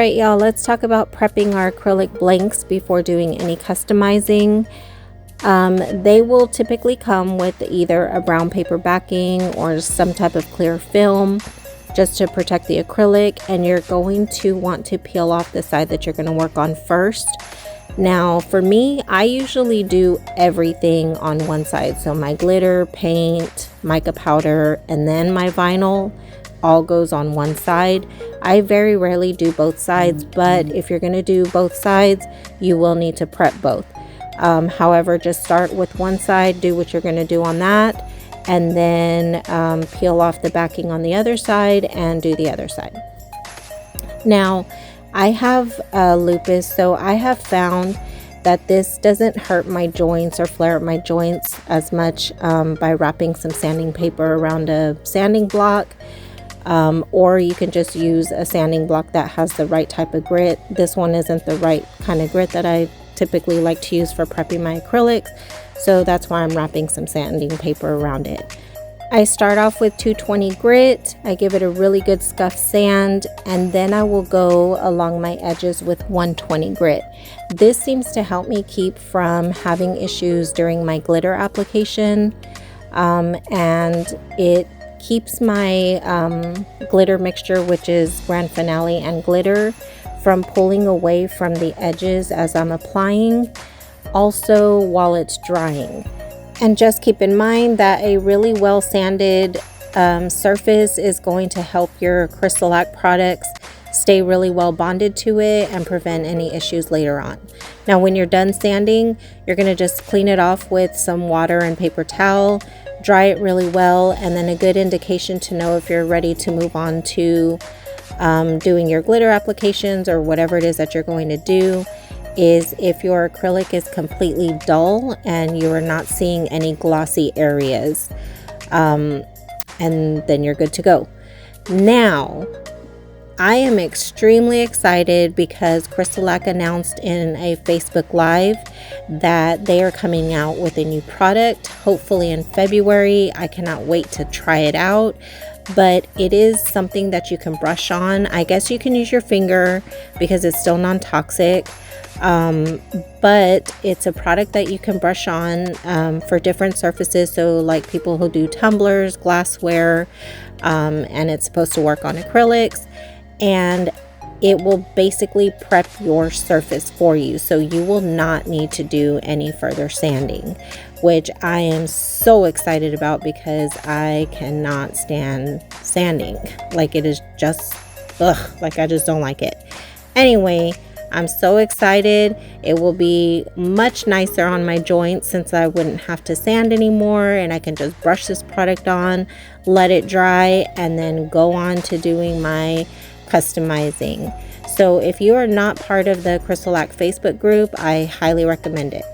Alright y'all, let's talk about prepping our acrylic blanks before doing any customizing. They will typically come with either a brown paper backing or some type of clear film just to protect the acrylic, and you're going to want to peel off the side that you're going to work on first. Now for me, I usually do everything on one side, so my glitter, paint, mica powder, and then my vinyl all goes on one side. I very rarely do both sides, but if you're going to do both sides, you will need to prep both. However, just start with one side, do what you're going to do on that, and then peel off the backing on the other side and do the other side. Now, I have lupus, so I have found that this doesn't hurt my joints or flare up my joints as much by wrapping some sanding paper around a sanding block. Or you can just use a sanding block that has the right type of grit. This one isn't the right kind of grit that I typically like to use for prepping my acrylics, so that's why I'm wrapping some sanding paper around it. I start off with 220 grit, I give it a really good scuff sand, and then I will go along my edges with 120 grit. This seems to help me keep from having issues during my glitter application, and it keeps my glitter mixture, which is Grand Finale and glitter, from pulling away from the edges as I'm applying, also while it's drying. And just keep in mind that a really well sanded surface is going to help your Crystalac products stay really well bonded to it and prevent any issues later on. Now when you're done sanding, you're going to just clean it off with some water and paper towel, dry it really well, and then a good indication to know if you're ready to move on to doing your glitter applications or whatever it is that you're going to do is if your acrylic is completely dull and you are not seeing any glossy areas, and then you're good to go. Now I am extremely excited because Crystalac announced in a Facebook Live that they are coming out with a new product, hopefully in February. I cannot wait to try it out, but it is something that you can brush on. I guess you can use your finger because it's still non-toxic, but it's a product that you can brush on for different surfaces, so like people who do tumblers, glassware, and it's supposed to work on acrylics. And it will basically prep your surface for you, so you will not need to do any further sanding, which I am so excited about because I cannot stand sanding. Like, it is just like I just don't like it. Anyway, I'm so excited. It will be much nicer on my joints since I wouldn't have to sand anymore, and I can just brush this product on, let it dry, and then go on to doing my customizing. So if you are not part of the Crystalac Facebook group, I highly recommend it.